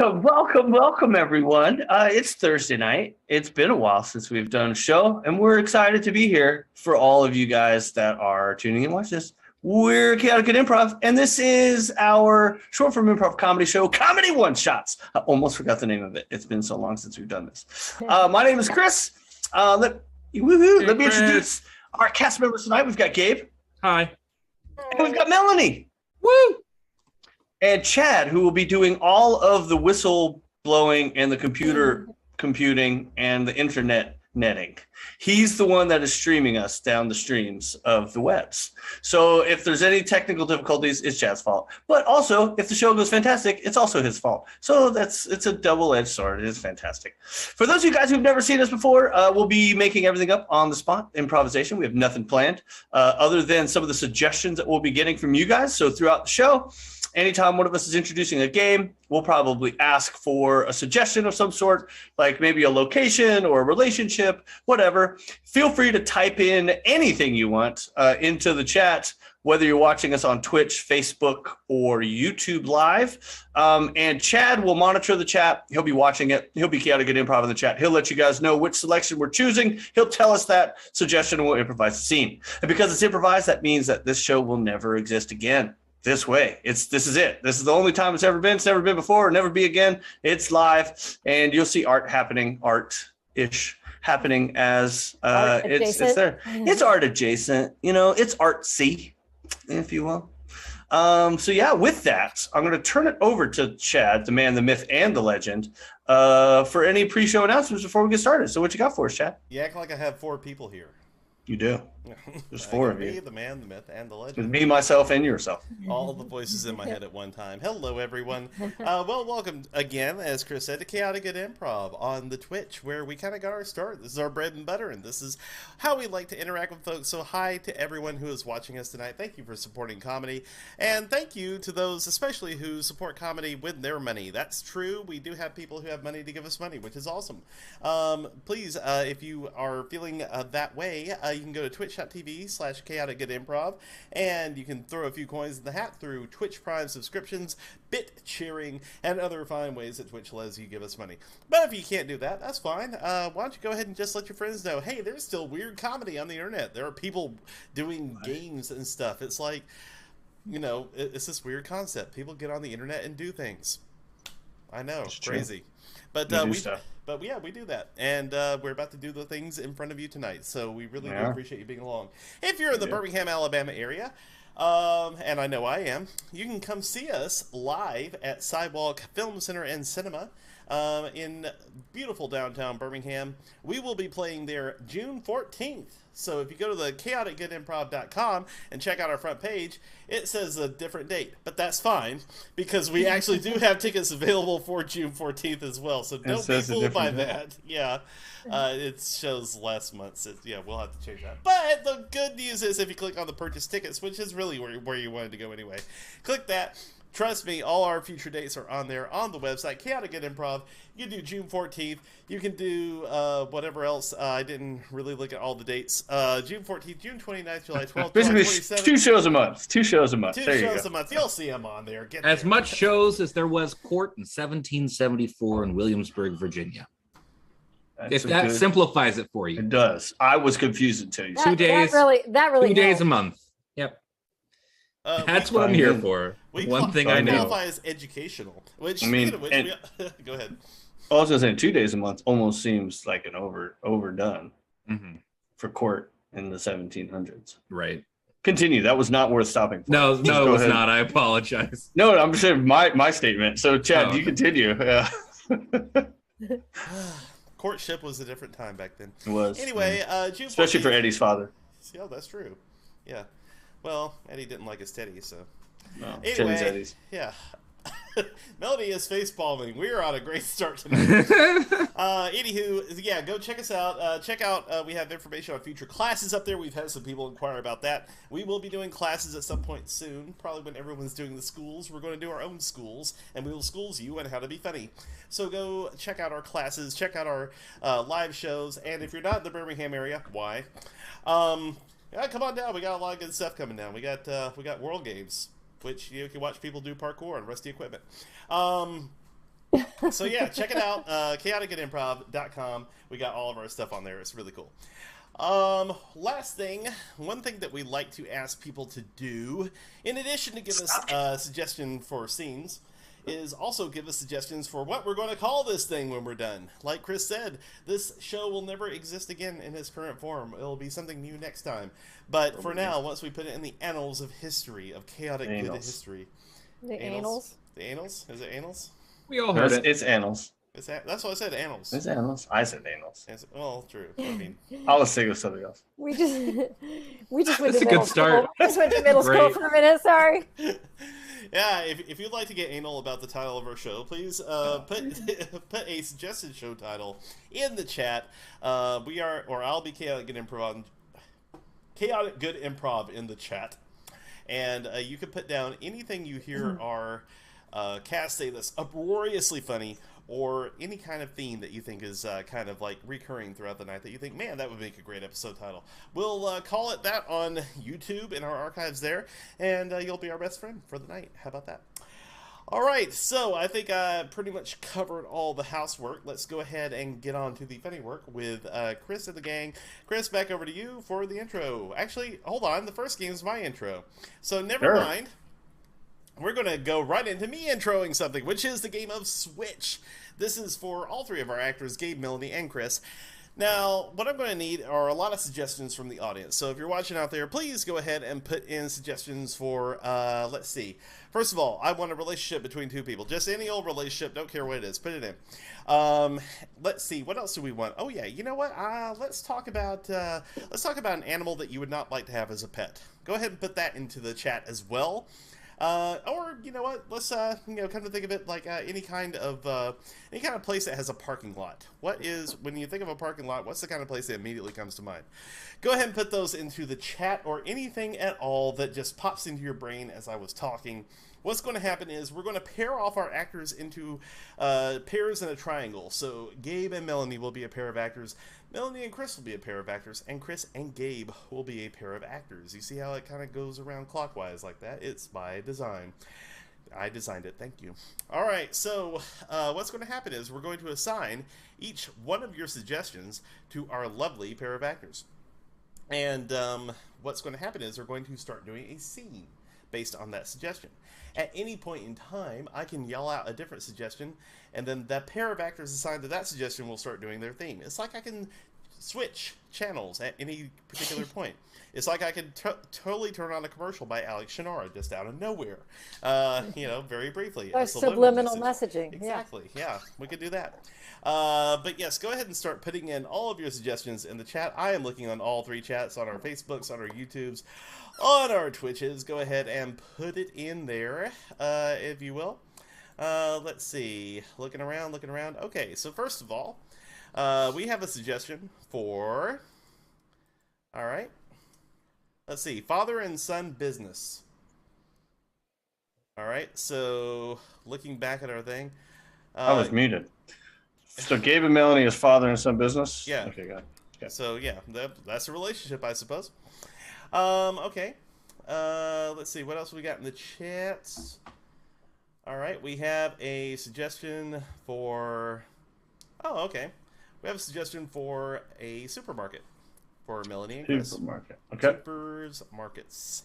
Welcome, everyone. It's Thursday night. It's been a while since we've done a show, and we're excited to be here for all of you guys that are tuning in. Watch this. We're Chaotic at Improv, and this is our short form improv comedy show, Comedy One Shots. I almost forgot the name of it. It's been so long since we've done this. My name is Chris. Let me introduce our cast members tonight. We've got Gabe. Hi. And we've got Melanie. Woo! And Chad, who will be doing all of the whistle blowing and the computer computing and the internet netting. He's the one that is streaming us down the streams of the webs. So if there's any technical difficulties, it's Chad's fault. But also, if the show goes fantastic, it's also his fault. So it's a double-edged sword. It is fantastic. For those of you guys who've never seen us before, we'll be making everything up on the spot, improvisation. We have nothing planned other than some of the suggestions that we'll be getting from you guys. So throughout the show, anytime one of us is introducing a game, we'll probably ask for a suggestion of some sort, like maybe a location or a relationship, whatever. Feel free to type in anything you want into the chat, whether you're watching us on Twitch, Facebook, or YouTube Live. And Chad will monitor the chat. He'll be watching it. He'll be Chaotic at Improv in the chat. He'll let you guys know which selection we're choosing. He'll tell us that suggestion and we'll improvise the scene. And because it's improvised, that means that this show will never exist again. This way. This is it. This is the only time it's ever been. It's never been before, never be again. It's live, and you'll see art-ish happening as it's there. It's art adjacent, it's artsy, if you will. So yeah, with that, I'm going to turn it over to Chad, the man, the myth, and the legend, for any pre-show announcements before we get started. So what you got for us, Chad? You act like I have four people here. You do. There's four of you. Me, the man, the myth, and the legend. With me, myself, and yourself. All the voices in my head at one time. Hello, everyone. Well, welcome again, as Chris said, to Chaotic at Improv on the Twitch, where we kind of got our start. This is our bread and butter, and this is how we like to interact with folks. So hi to everyone who is watching us tonight. Thank you for supporting comedy, and thank you to those especially who support comedy with their money. That's true. We do have people who have money to give us money, which is awesome. Please, if you are feeling that way, you can go to twitch.tv/Chaotic at Improv, and you can throw a few coins in the hat through Twitch Prime subscriptions, bit cheering, and other fine ways that Twitch lets you give us money. But if you can't do that, that's fine. Why don't you go ahead and just let your friends know, hey, there's still weird comedy on the internet. There are people doing games and stuff. It's like, it's this weird concept. People get on the internet and do things. I know, it's crazy. But we do that, and we're about to do the things in front of you tonight, so we really do appreciate you being along. If you're in the Birmingham, Alabama area, and I know I am, you can come see us live at Sidewalk Film Center and Cinema in beautiful downtown Birmingham. We will be playing there June 14th. So if you go to the chaoticgetimprov.com and check out our front page, it says a different date, but that's fine because we actually do have tickets available for June 14th as well. So don't be fooled by that. Yeah, it shows last month. So yeah, we'll have to change that. But the good news is if you click on the purchase tickets, which is really where you wanted to go anyway, click that. Trust me, all our future dates are on there on the website, Chaotic at Improv. You can do June 14th. You can do whatever else. I didn't really look at all the dates. June 14th, June 29th, July 12th, Basically, July 27th. two shows a month. Two shows a month. Two shows a month. You'll see them on there. Get as there. much shows as there was court in 1774 in Williamsburg, Virginia. If that simplifies it for you. It does. I was confused until you said 2 days. That really 2 days a month. Yep. That's what I'm here for. One thing I know. qualify as educational. Which, speaking of which, go ahead. I was going to say 2 days a month almost seems like an overdone for court in the 1700s. Right. Continue. That was not worth stopping for. No, it was not. I apologize. No, I'm saying my statement. So, Chad, you continue. Yeah. Courtship was a different time back then. It was. Anyway, June 14th. Especially for Eddie's father. Yeah, that's true. Yeah. Well, Eddie didn't like his Teddy, so. No, anyway, Eddie's. Yeah. Melody is face palming. We are on a great start tonight. Anywho, yeah, go check us out. Check out, we have information on future classes up there. We've had some people inquire about that. We will be doing classes at some point soon, probably when everyone's doing the schools. We're going to do our own schools, and we will schools you on how to be funny. So go check out our classes, check out our live shows, and if you're not in the Birmingham area, why? Yeah, come on down. We got a lot of good stuff coming down. We got World Games, which you can watch people do parkour on rusty equipment. So yeah, check it out. chaoticgoodimprov.com. We got all of our stuff on there. It's really cool. Last thing, one thing that we like to ask people to do, in addition to give us a suggestion for scenes, is also give us suggestions for what we're going to call this thing when we're done. Like Chris said, this show will never exist again in its current form. It'll be something new next time. But for now, once we put it in the annals of history, of chaotic good history. The annals? The annals? Is it annals? We all heard it. It's annals. That's what I said, annals. It's annals. I said annals. Well, true. I mean, I was thinking of something else. We just went That's to a good middle start. school. We just went to middle school Great. for a minute. Sorry. yeah, if you'd like to get anal about the title of our show, please put a suggested show title in the chat. I'll be Chaotic Good Improv in the chat, and you can put down anything you hear our cast say that's uproariously funny, or any kind of theme that you think is kind of like recurring throughout the night that you think, man, that would make a great episode title. We'll call it that on YouTube in our archives there, and you'll be our best friend for the night. How about that? All right, so I think I pretty much covered all the housework. Let's go ahead and get on to the funny work with Chris and the gang. Chris, back over to you for the intro. Actually, hold on. The first game is my intro. So never mind. We're going to go right into me introing something, which is the game of Switch. This is for all three of our actors, Gabe, Melanie, and Chris. Now, what I'm going to need are a lot of suggestions from the audience. So if you're watching out there, please go ahead and put in suggestions for, let's see. First of all, I want a relationship between two people. Just any old relationship, don't care what it is. Put it in. Let's see, what else do we want? Oh yeah, you know what? Let's talk about an animal that you would not like to have as a pet. Go ahead and put that into the chat as well. Or you know what? Let's come to think of it, like any kind of place that has a parking lot. When you think of a parking lot, what's the kind of place that immediately comes to mind? Go ahead and put those into the chat, or anything at all that just pops into your brain as I was talking. What's going to happen is we're going to pair off our actors into pairs in a triangle. So Gabe and Melanie will be a pair of actors. Melanie and Chris will be a pair of actors, and Chris and Gabe will be a pair of actors. You see how it kind of goes around clockwise like that? It's by design. I designed it, thank you. All right, so what's going to happen is we're going to assign each one of your suggestions to our lovely pair of actors. And what's going to happen is we're going to start doing a scene based on that suggestion. At any point in time, I can yell out a different suggestion, and then that pair of actors assigned to that suggestion will start doing their theme. It's like I can switch channels at any particular point. It's like I could totally turn on a commercial by Alex Shannara just out of nowhere, very briefly. Or subliminal messaging. Exactly, yeah, we could do that. But yes, go ahead and start putting in all of your suggestions in the chat. I am looking on all three chats, on our Facebooks, on our YouTubes, on our Twitches. Go ahead and put it in there, if you will. Let's see. Looking around. Okay, so first of all, we have a suggestion for... All right. Let's see. Father and son business. All right, so looking back at our thing. I was muted. So Gabe and Melanie is father and son business? Yeah. Okay, got it. Okay. So yeah, that's a relationship, I suppose. Okay. Let's see, what else we got in the chats? All right, we have a suggestion for... Oh, okay. We have a suggestion for a supermarket for Melanie and Chris. Supermarket. Okay. Supers Markets.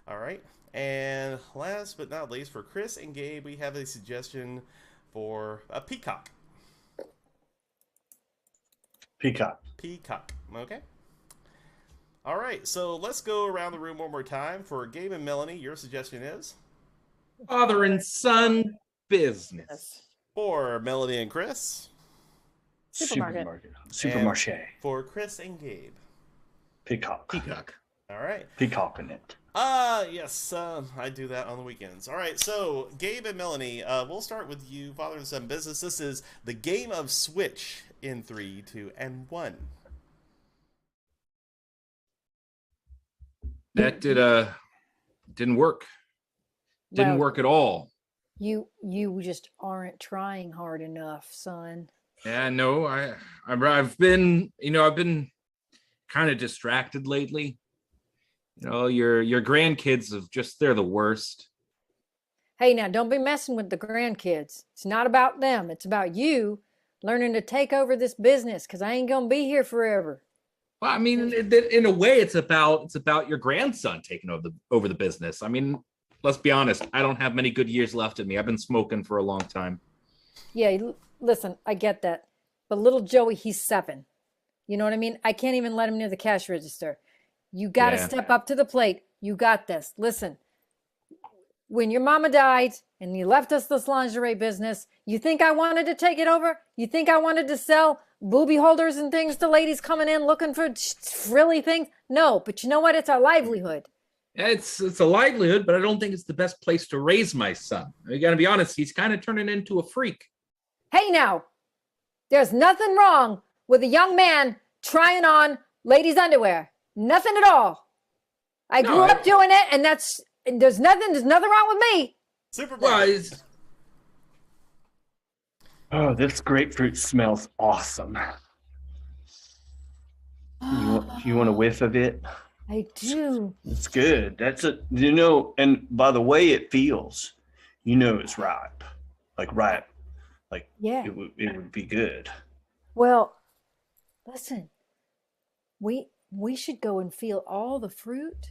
All right. And last but not least, for Chris and Gabe, we have a suggestion for a peacock. Peacock. Okay. All right. So let's go around the room one more time. For Gabe and Melanie, your suggestion is? Father and son business. For Melanie and Chris? Supermarket. Supermarché. For Chris and Gabe? Peacock. All right. Peacocking it. Yes, I do that on the weekends. All right, so Gabe and Melanie, we'll start with you, father and son business. This is the game of Switch in 3, 2, and 1. That didn't work. Didn't work at all. You just aren't trying hard enough, son. Yeah, no, I've been kind of distracted lately. You know, your grandkids they're the worst. Hey, now don't be messing with the grandkids. It's not about them. It's about you learning to take over this business because I ain't gonna be here forever. Well, I mean, in a way, it's about your grandson taking over the business. I mean, let's be honest. I don't have many good years left in me. I've been smoking for a long time. Yeah, listen, I get that. But little Joey, he's 7. You know what I mean? I can't even let him near the cash register. You got to step up to the plate. You got this. Listen, when your mama died and you left us this lingerie business, you think I wanted to take it over? You think I wanted to sell booby holders and things to ladies coming in looking for frilly things? No, but you know what? It's our livelihood. It's a livelihood, but I don't think it's the best place to raise my son. I got to be honest, he's kind of turning into a freak. Hey now, there's nothing wrong with a young man trying on ladies' underwear. Nothing at all. I grew up doing it, and there's nothing wrong with me. Supermarket. Oh, this grapefruit smells awesome. You want a whiff of it? I do. It's good. And by the way it feels, it's ripe. Ripe. Yeah. It would be good. Well, listen, we should go and feel all the fruit.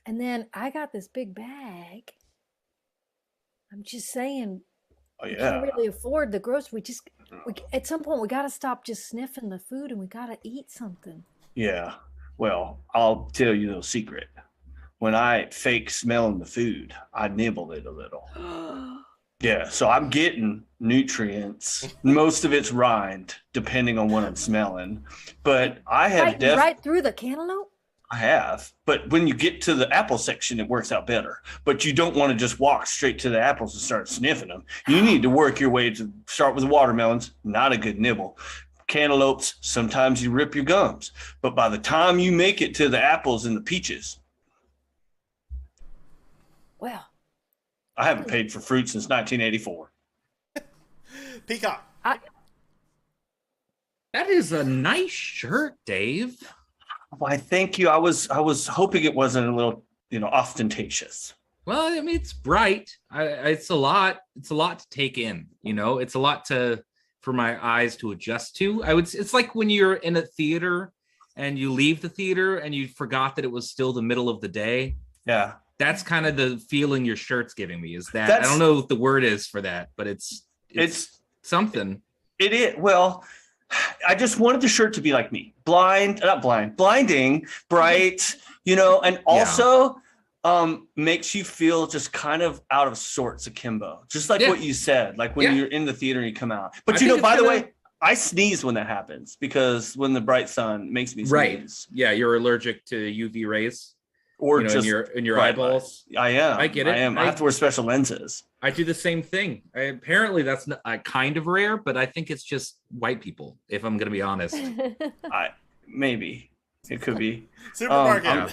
And then I got this big bag. I'm just saying, we can't really afford the grocery. At some point, we got to stop just sniffing the food and we got to eat something. Yeah. Well, I'll tell you a little secret. When I fake smelling the food, I nibble it a little. Yeah, so I'm getting nutrients. Most of it's rind, depending on what I'm smelling. But I have right through the cantaloupe? I have. But when you get to the apple section, it works out better. But you don't want to just walk straight to the apples and start sniffing them. You need to work your way to start with watermelons. Not a good nibble. Cantaloupes, sometimes you rip your gums. But by the time you make it to the apples and the peaches, well, I haven't paid for fruit since 1984. Peacock. That is a nice shirt, Dave. Why, thank you. I was hoping it wasn't a little, ostentatious. Well, I mean, it's bright. It's a lot. It's a lot to take in. It's a lot for my eyes to adjust to. It's like when you're in a theater and you leave the theater and you forgot that it was still the middle of the day. Yeah. That's kind of the feeling your shirt's giving me. I don't know what the word is for that, but it's something. It is. Well, I just wanted the shirt to be like me. Blinding, bright, and also makes you feel just kind of out of sorts akimbo. Just like what you said, like when you're in the theater and you come out. But by the way, I sneeze when that happens because when the bright sun makes me sneeze. Right. Yeah, you're allergic to UV rays. Or just in your eyeballs. I am. I get it. I have to wear special lenses. I do the same thing. Apparently, that's kind of rare, but I think it's just white people. If I'm going to be honest, maybe it could be Supermarket.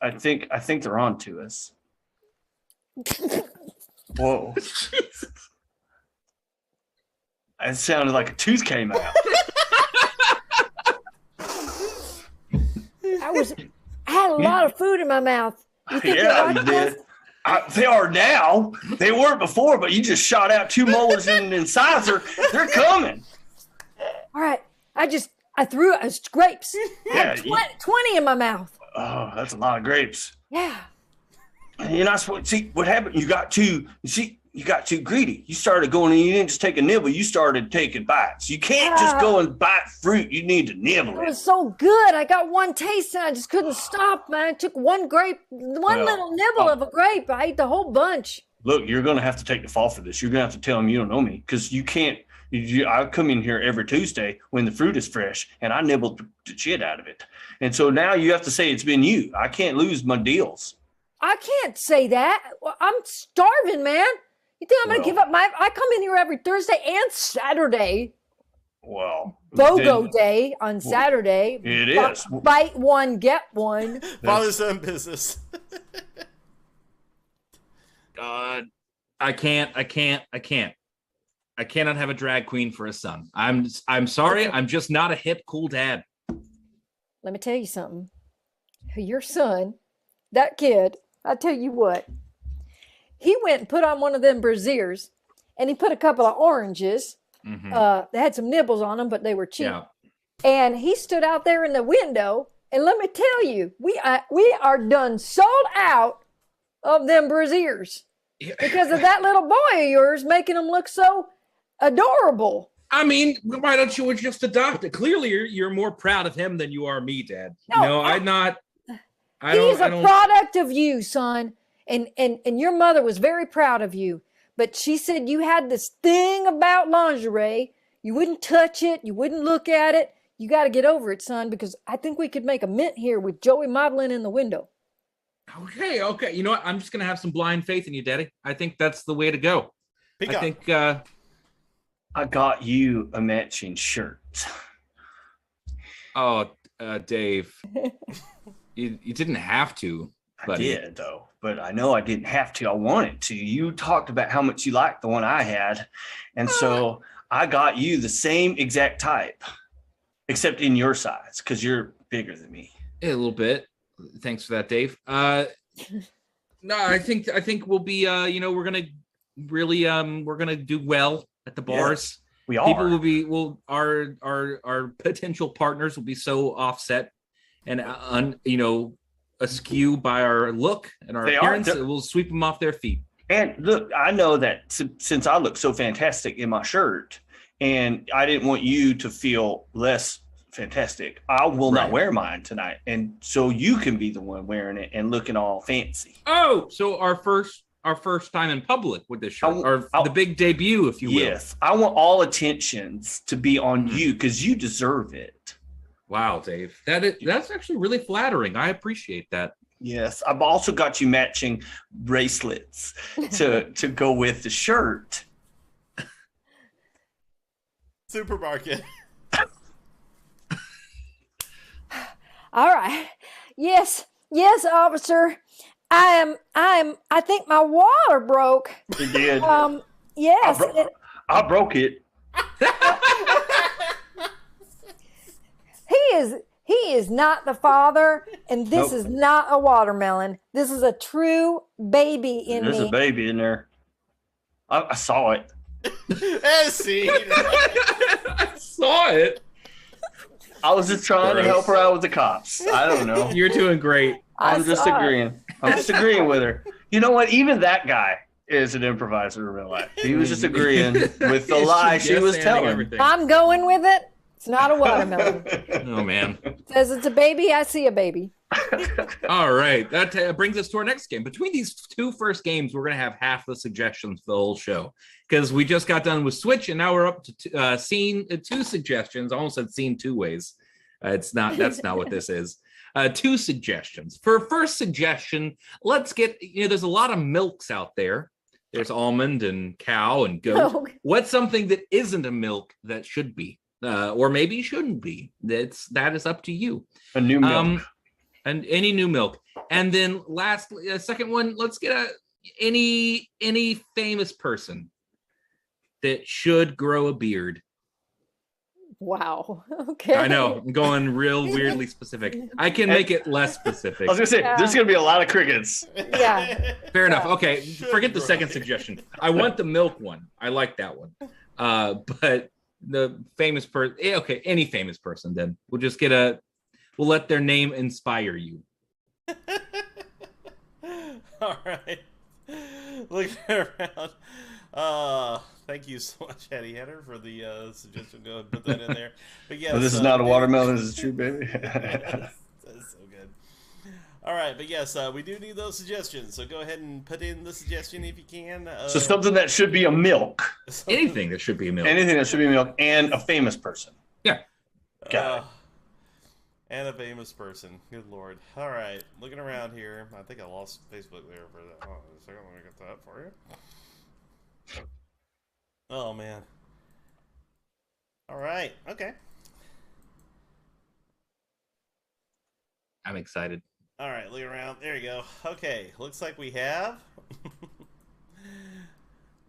I think they're on to us. Whoa! It sounded like a tooth came out. I had a lot of food in my mouth. You think you did. They are now. They weren't before, but you just shot out 2 molars and incisor. They're coming. All right. I threw grapes. I had 20 in my mouth. Oh, that's a lot of grapes. Yeah. You're not supposed to see what happened. You got too greedy. You started going and you didn't just take a nibble. You started taking bites. You can't just go and bite fruit. You need to nibble it. It was so good. I got one taste and I just couldn't stop, man. I took one little nibble of a grape. I ate the whole bunch. Look, you're going to have to take the fall for this. You're going to have to tell them you don't know me because you can't. I come in here every Tuesday when the fruit is fresh and I nibbled the shit out of it. And so now you have to say it's been you. I can't lose my deals. I can't say that. I'm starving, man. You think I'm going to give up I come in here every Thursday and Saturday. Well, BOGO day on Saturday. It is. Bite one, get one. Father-son business. God, I cannot have a drag queen for a son. I'm sorry. I'm just not a hip, cool dad. Let me tell you something. your son, that kid, I tell you what, he went and put on one of them braziers and he put a couple of oranges. They had some nibbles on them, but they were cheap. Yeah. And he stood out there in the window. And let me tell you, we are done sold out of them braziers because of that little boy of yours making them look so adorable. I mean, why don't you just adopt it? Clearly, you're more proud of him than you are me, Dad. No, I'm not. He's a product of you, son. And your mother was very proud of you. But she said you had this thing about lingerie. You wouldn't touch it. You wouldn't look at it. You got to get over it, son, because I think we could make a mint here with Joey modeling in the window. Okay. You know what? I'm just going to have some blind faith in you, Daddy. I think that's the way to go. I think I got you a matching shirt. Oh, Dave, you didn't have to. Buddy. I did, though, but I know I didn't have to. I wanted to. You talked about how much you liked the one I had, and so I got you the same exact type, except in your size, because you're bigger than me. A little bit. Thanks for that, Dave. No, I think we'll be. We're gonna really we're gonna do well at the bars. Yeah, we are. People our potential partners will be so offset and askew by our look and our appearance. It will sweep them off their feet. And look, I know that since I look so fantastic in my shirt, and I didn't want you to feel less fantastic, I will not wear mine tonight, and so you can be the one wearing it and looking all fancy. Oh, so our first time in public with this shirt, the big debut, if you will. Yes, I want all attentions to be on you because you deserve it. Wow, Dave, that's actually really flattering. I appreciate that. Yes, I've also got you matching bracelets to go with the shirt. Supermarket. All right. Yes, officer. I think my water broke. It did. Yes. I broke it. He is not the father, and this is not a watermelon. This is a true baby in me. There's a baby in there. I saw it. I saw it. I was just trying to help her out with the cops. I don't know. You're doing great. I'm just agreeing. I'm just agreeing with her. You know what? Even that guy is an improviser in real life. He was just agreeing with the lie she was telling. Everything. I'm going with it. It's not a watermelon. Oh, man. Says it's a baby. I see a baby. All right. That brings us to our next game. Between these two first games, we're going to have half the suggestions for the whole show because we just got done with Switch, and now we're up to scene two suggestions. I almost said scene two ways. That's not what this is. Two suggestions. For first suggestion, let's get, there's a lot of milks out there. There's almond and cow and goat. Oh. What's something that isn't a milk that should be? Or maybe shouldn't be. That is up to you. A new milk. And any new milk. And then lastly, second one, let's get any famous person that should grow a beard. Wow. Okay. I know. I'm going real weirdly specific. I can make it less specific. I was going to say, there's going to be a lot of crickets. Yeah. Fair enough. Okay. Forget the second suggestion. I want the milk one. I like that one. But the famous person, okay, any famous person, then we'll just we'll let their name inspire you. All right. Looking around. Thank you so much, Hattie Hatter, for the suggestion. Go ahead and put that in there. But yes, this is not a watermelon. This is a true baby. That's so good. All right, but yes, we do need those suggestions. So go ahead and put in the suggestion if you can. So something that should be a milk. Anything that should be a milk. Anything that should be a milk and a famous person. Yeah. Got it. And a famous person. Good Lord. All right, looking around here. I think I lost Facebook there for that. Hold on a second. Let me get that for you. Oh, man. All right. Okay. I'm excited. All right, look around. There you go. Okay, looks like we have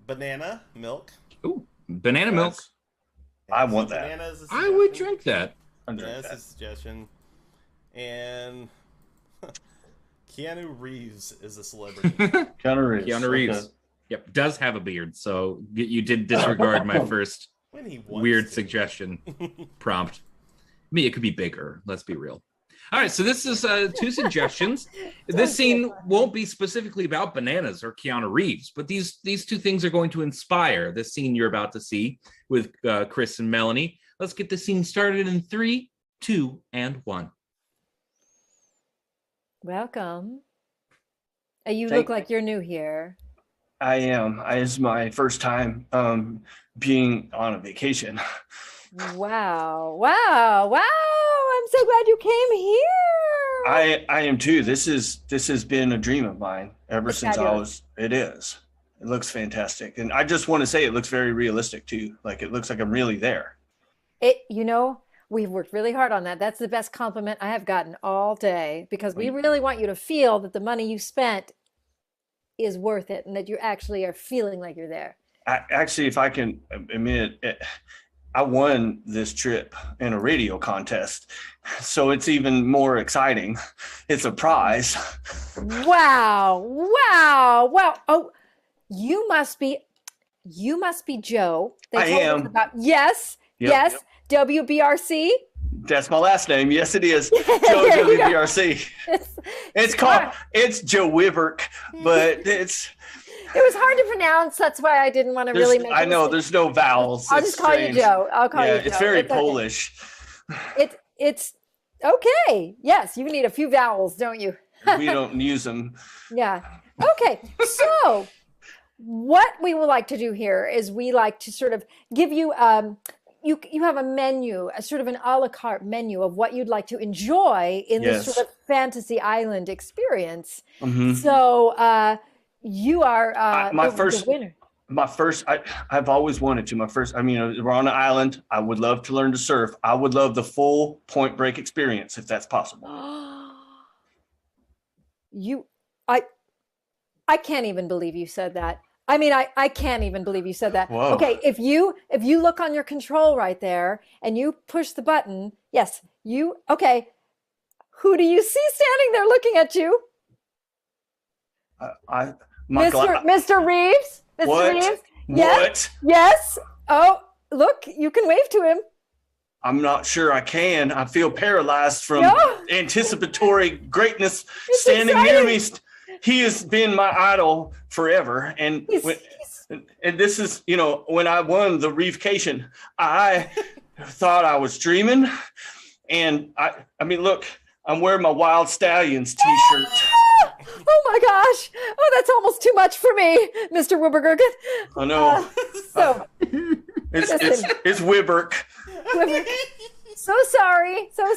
banana milk. Ooh, banana milk. I want that. Banana is a I would drink that. That's a suggestion. And Keanu Reeves is a celebrity. Keanu Reeves. Keanu Reeves. Okay. Yep, does have a beard, so you did disregard my first When he wants weird to. suggestion prompt. I mean, it could be bigger. Let's be real. All right, so this is 2 suggestions. This scene won't be specifically about bananas or Keanu Reeves, but these 2 things are going to inspire the scene you're about to see with Chris and Melanie. Let's get the scene started in 3, 2, and 1. Welcome. You look like you're new here. I am. It's my first time being on a vacation. Wow. I'm so glad you came here. I am too. This has been a dream of mine ever since I was. It is. It looks fantastic, and I just want to say it looks very realistic too. Like it looks like I'm really there. We've worked really hard on that. That's the best compliment I have gotten all day, because we really want you to feel that the money you spent is worth it, and that you actually are feeling like you're there. Actually, if I can admit it, I won this trip in a radio contest, so it's even more exciting. It's a prize. Wow. Oh, you must be Joe. I am. Yes. Yep. Yes. WBRC. That's my last name. Yes, it is. Joe WBRC. It's Joe Wiverk, but it was hard to pronounce. That's why I didn't want to really make it. I know there's no vowels. I'll just call you Joe. I'll call you Joe. It's very Polish. Okay. It's okay. Yes, you need a few vowels, don't you? We don't use them. Yeah. Okay. So what we would like to do here is we like to sort of give you you have a menu, a sort of an a la carte menu of what you'd like to enjoy in this sort of fantasy island experience. Mm-hmm. So you are the winner. I've always wanted to. We're on an island. I would love to learn to surf. I would love the full Point Break experience if that's possible. I can't even believe you said that. I mean, I can't even believe you said that. Whoa. Okay, if you look on your control right there and you push the button, okay. Who do you see standing there looking at you? Mr. Reeves? Mr. What? Reeves? Yes? What? Yes. Oh, look, you can wave to him. I'm not sure I can. I feel paralyzed from anticipatory greatness standing near me. He has been my idol forever. And this is, when I won the Reefcation, I thought I was dreaming. And I mean, look, I'm wearing my Wild Stallions t-shirt. Oh my gosh. Oh, that's almost too much for me, Mr. Wibbergergen. I know. It's Wibberk. So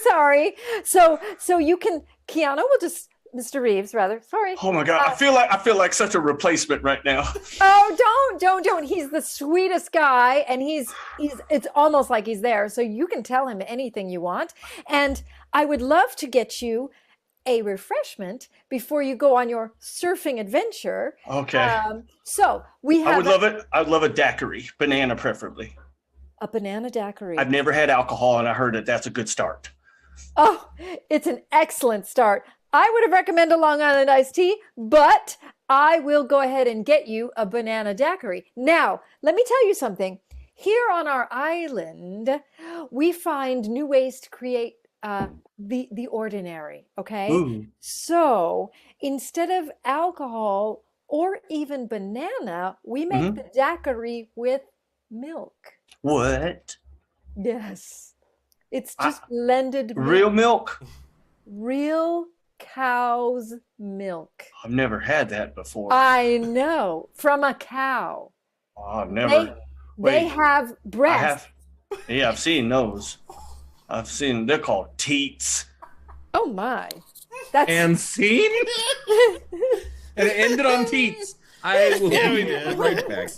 sorry. So you can, Kiana will just, Mr. Reeves, rather. Sorry. Oh my God. I feel like such a replacement right now. Oh, don't. He's the sweetest guy, and it's almost like he's there. So you can tell him anything you want. And I would love to get you a refreshment before you go on your surfing adventure. Okay. So we have. I would love it. I would love a daiquiri, banana preferably. A banana daiquiri. I've never had alcohol, and I heard that's a good start. Oh, it's an excellent start. I would have recommended a Long Island iced tea, but I will go ahead and get you a banana daiquiri. Now, let me tell you something. Here on our island, we find new ways to create the ordinary, okay? Ooh. So instead of alcohol or even banana, we make the daiquiri with milk. What? Yes. It's just blended milk. Real milk? Real cow's milk. I've never had that before. I know. From a cow. Oh, I've never. They have breasts. I've seen those. They're called teats. Oh my. That's And scene? And it ended on teats. I will be right back.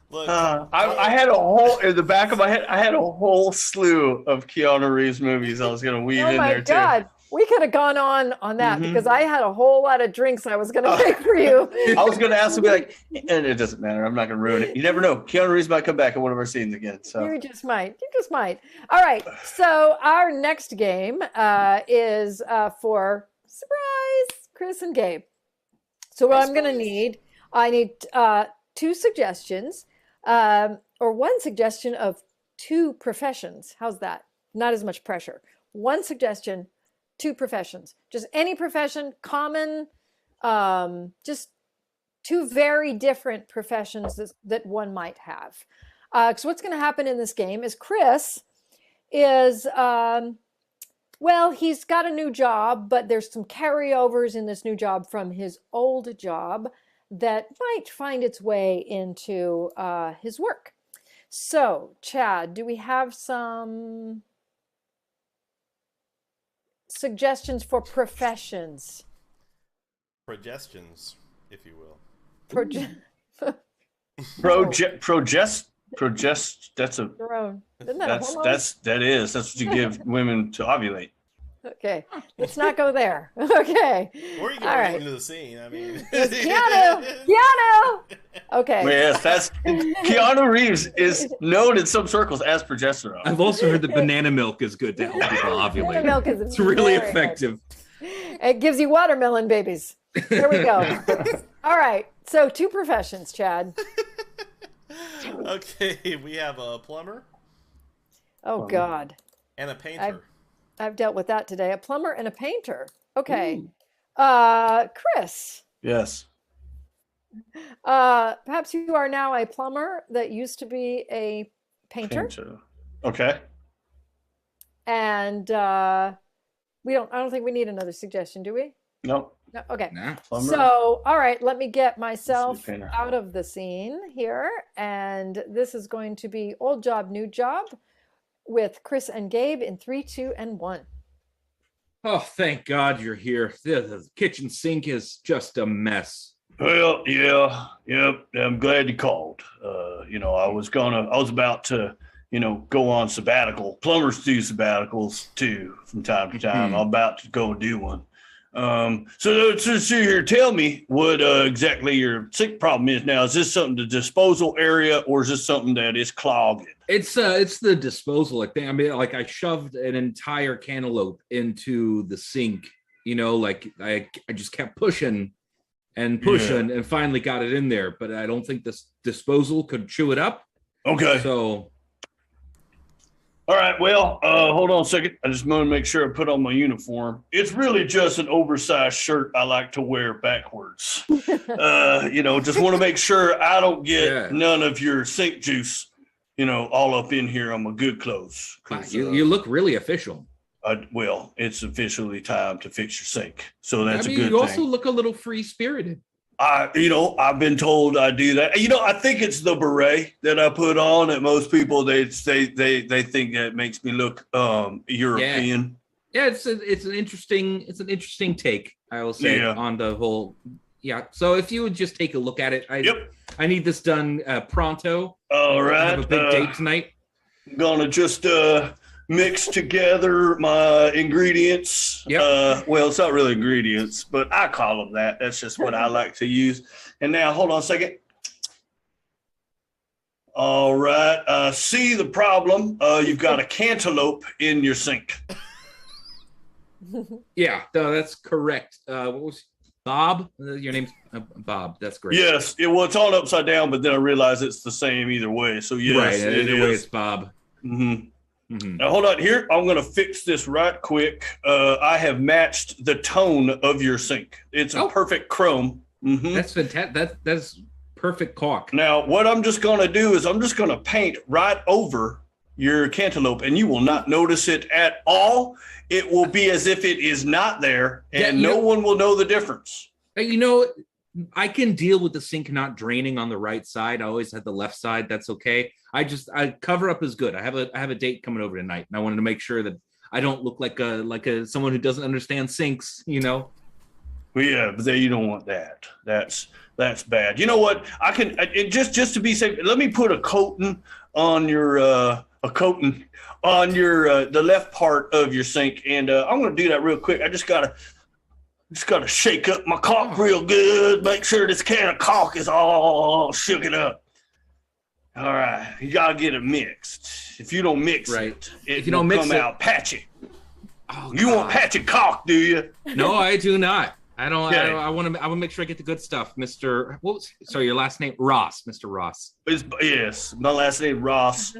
Look, I had a whole, in the back of my head, I had a whole slew of Keanu Reeves movies I was going to weave in there too. Oh my God. we could have gone on that Mhm. because I had a whole lot of drinks I was going to make for you. I was going to ask him, be like, and it doesn't matter. I'm not going to ruin it. You never know. Keanu Reeves might come back in one of our scenes again. So You just might. You just might. All right. So our next game is for surprise, Chris and Gabe. So what I'm going to need, I need 2 suggestions or 1 suggestion of 2 professions. How's that? Not as much pressure. 1 suggestion, 2 professions. Just any profession, common, just 2 very different professions that one might have. So what's going to happen in this game is Chris is, well, he's got a new job, but there's some carryovers in this new job from his old job that might find its way into his work. So, Chad, do we have some suggestions for professions? Progestions, if you will. Progest. That's a. Isn't that a hormone? That's what you give women to ovulate. Okay, let's not go there. Okay. Or you can All bring right. it into the scene. I mean, Keanu. Okay. Yes, that's Keanu Reeves is known in some circles as progesterone. I've also heard that banana milk is good to help people ovulate. Banana milk is It's really very effective. good. It gives you watermelon babies. There we go. All right. So 2 professions, Chad. okay, we have a plumber Oh God. and a painter. I've dealt with that today. A plumber and a painter. Okay. Chris. Yes. Perhaps you are now a plumber that used to be a painter. Okay. And I don't think we need another suggestion, do we? Nope. No. Okay. Nah. Plumber. So, all right, let me get myself painter. out of the scene here. And this is going to be old job, new job with Chris and Gabe in 3, 2, and 1. Oh, thank God you're here. The kitchen sink is just a mess. Well, yeah, yep. I'm glad you called. I was about to, go on sabbatical. Plumbers do sabbaticals too from time to time. I'm about to go do one. So here, tell me what exactly your sink problem is now. Is this something the disposal area, or is this something that is clogged? It's the disposal. I shoved an entire cantaloupe into the sink. I just kept pushing and finally got it in there. But I don't think this disposal could chew it up. Okay. So. All right, well, hold on a second. I just want to make sure I put on my uniform. It's really just an oversized shirt I like to wear backwards. Just want to make sure I don't get none of your sink juice, all up in here on my good clothes. You look really official. It's officially time to fix your sink. So that's a good thing. You also look a little free-spirited. I've been told I do that. I think it's the beret that I put on that most people they think that makes me look European. Yeah, it's an interesting take, I will say, on the whole. Yeah. So if you would just take a look at it, I need this done pronto. All right. I have a big date tonight. I'm gonna just mix together my ingredients. Well, it's not really ingredients, but I call them that. That's just what I like to use. And now, hold on a second. All right. See the problem. You've got a cantaloupe in your sink. Yeah, no, that's correct. What was Bob? Your name's Bob. That's great. Yes. It's all upside down, but then I realize it's the same either way. So yes, right. Either way, it's Bob. Mm-hmm. Mm-hmm. Now, hold on here. I'm going to fix this right quick. I have matched the tone of your sink. It's a perfect chrome. Mm-hmm. That's fantastic. That's perfect caulk. Now, what I'm just going to do is I'm just going to paint right over your cantaloupe, and you will not notice it at all. It will be as if it is not there, and no one will know the difference. I can deal with the sink not draining on the right side. I always had the left side. That's okay. I cover up is good. I have a date coming over tonight, and I wanted to make sure that I don't look like someone who doesn't understand sinks. Well, yeah, but you don't want that. That's bad. You know what? I can just to be safe. Let me put a coating on your a coating on your the left part of your sink, and I'm gonna do that real quick. I just gotta shake up my caulk real good, make sure this can of caulk is all shooken up. All right, you gotta get it mixed. If you don't mix it, if you don't mix it, out patchy. Oh, you want patchy caulk, do you? No, I do not. I don't. Okay. I want to make sure I get the good stuff, Mr. Sorry, your last name Ross, Mr. Ross. Yes, my last name Ross.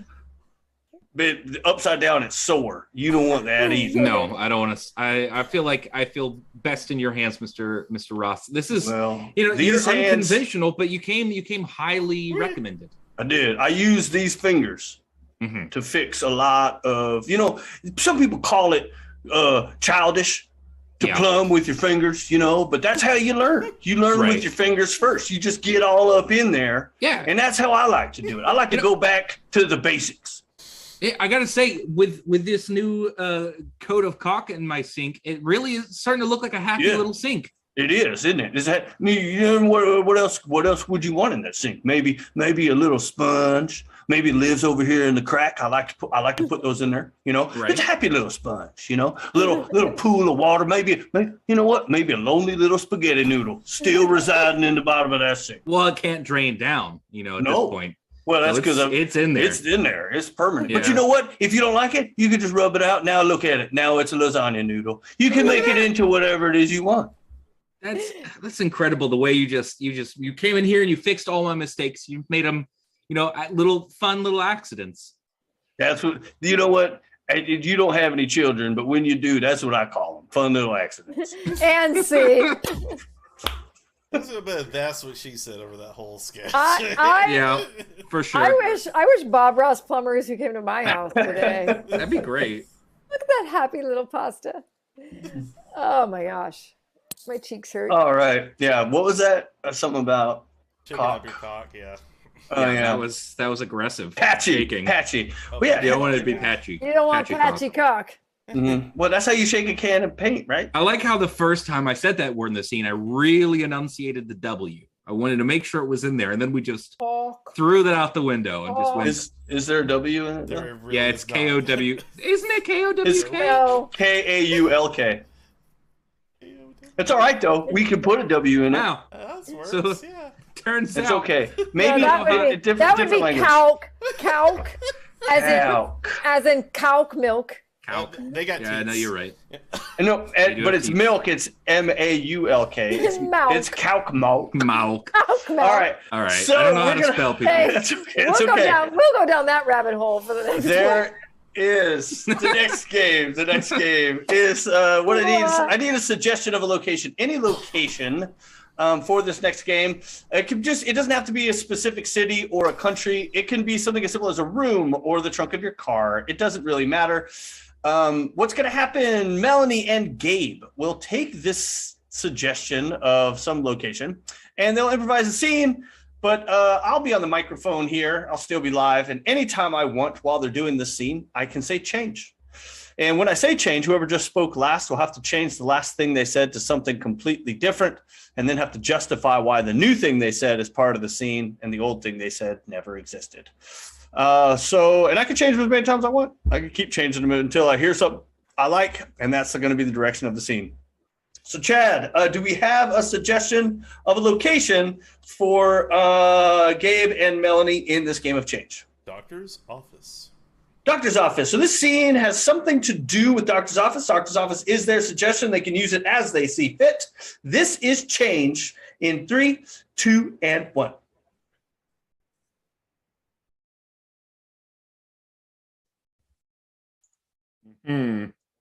But upside down, it's sore. You don't want that either. No, I don't want to. I feel like I feel best in your hands, Mr. Ross. This is, you're unconventional, but you came highly recommended. I did. I use these fingers to fix a lot of, some people call it childish to plumb with your fingers, but that's how you learn. You learn with your fingers first. You just get all up in there. Yeah. And that's how I like to do it. I like to go back to the basics. I gotta say, with this new coat of caulk in my sink, it really is starting to look like a happy little sink. It is, isn't it? Is that what else? What else would you want in that sink? Maybe a little sponge. Maybe it lives over here in the crack. I like to put those in there. It's a happy little sponge. Little pool of water. Maybe you know what? Maybe a lonely little spaghetti noodle still residing in the bottom of that sink. Well, it can't drain down. At this point. Well, that's because it's in there. It's in there. It's permanent. Yeah. But you know what? If you don't like it, you can just rub it out. Now look at it. Now it's a lasagna noodle. You can make it into whatever it is you want. That's incredible. The way you came in here and you fixed all my mistakes. You made them, little fun little accidents. That's what you know. What you don't have any children, but when you do, that's what I call them: fun little accidents. And see. That's what she said over that whole sketch. Yeah, for sure. I wish Bob Ross plumbers who came to my house today. That'd be great. Look at that happy little pasta. Oh my gosh, my cheeks hurt. All right, yeah. What was that? Something about caulk. Your caulk, yeah. Oh yeah, that was aggressive. Patchy. Oh, well, yeah, you don't want it to be patchy. You don't want patchy caulk. Mm-hmm. Well, that's how you shake a can of paint, right? I like how the first time I said that word in the scene, I really enunciated the W. I wanted to make sure it was in there, and then we just threw that out the window and just went. Is there a W in it? Really it's K-O-W. Isn't it K-O-W-K? K-A-U-L-K. It's all right though. We can put a W in it. Wow. So turns out it's okay. Maybe that would be Cawlk. Cawlk, as in Cawlk milk. Cawlk. They got no, you're right. No, but it's milk. It's M-A-U-L-K. It's Cawlk milk. Milk. All right. So I don't know how to spell people. Hey, it's okay. We'll go down that rabbit hole for the next one. Is the next game. The next game is what it needs. I need a suggestion of a location. Any location for this next game. It doesn't have to be a specific city or a country. It can be something as simple as a room or the trunk of your car. It doesn't really matter. What's going to happen? Melanie and Gabe will take this suggestion of some location and they'll improvise a scene. But I'll be on the microphone here. I'll still be live. And anytime I want while they're doing this scene, I can say change. And when I say change, whoever just spoke last will have to change the last thing they said to something completely different and then have to justify why the new thing they said is part of the scene and the old thing they said never existed. And I can change them as many times as I want. I can keep changing them until I hear something I like, and that's going to be the direction of the scene. So, Chad, do we have a suggestion of a location for Gabe and Melanie in this game of change? Doctor's office. Doctor's office. So this scene has something to do with Doctor's office. Doctor's office is their suggestion. They can use it as they see fit. This is change in 3, 2, and 1.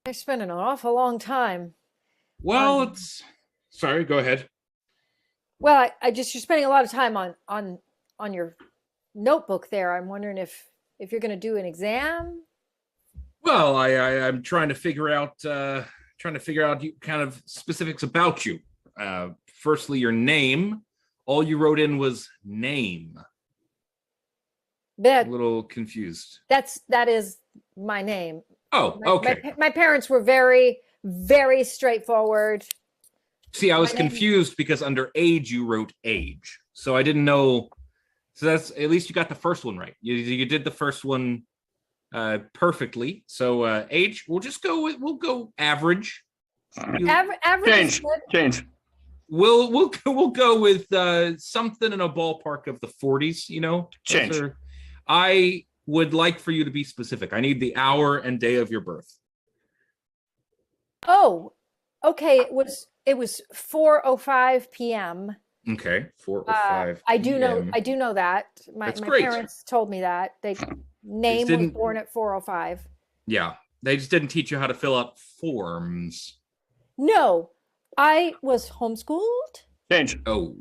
I spent an awful long time. Well, sorry, go ahead. Well, you're spending a lot of time on your notebook there. I'm wondering if you're going to do an exam. Well, I'm trying to figure out kind of specifics about you. Firstly, your name. All you wrote in was name. That a little confused. That is my name. Oh, okay. My parents were very, very straightforward. See, I was confused because under age you wrote age, so I didn't know. So that's at least you got the first one right. You did the first one perfectly. So age, we'll go average. Average Change. We'll go with something in a ballpark of the 40s. You know, Change. I would like for you to be specific. I need the hour and day of your birth. Oh, okay. It was 4:05 p.m. Okay, 4:05. I do know that. My great. parents told me that. Name was born at 4:05. Yeah, they just didn't teach you how to fill out forms. No, I was homeschooled. Change. Oh,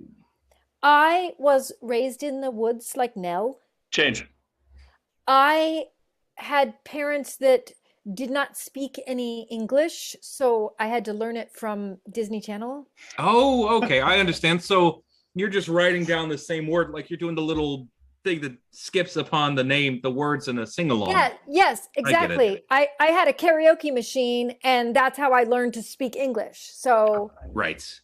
I was raised in the woods like Nell. Change. I had parents that did not speak any English, so I had to learn it from Disney Channel. Oh, okay, I understand. So you're just writing down the same word, like you're doing the little thing that skips upon the words in a sing-along. Yeah, yes, exactly. I had a karaoke machine, and that's how I learned to speak English. So right.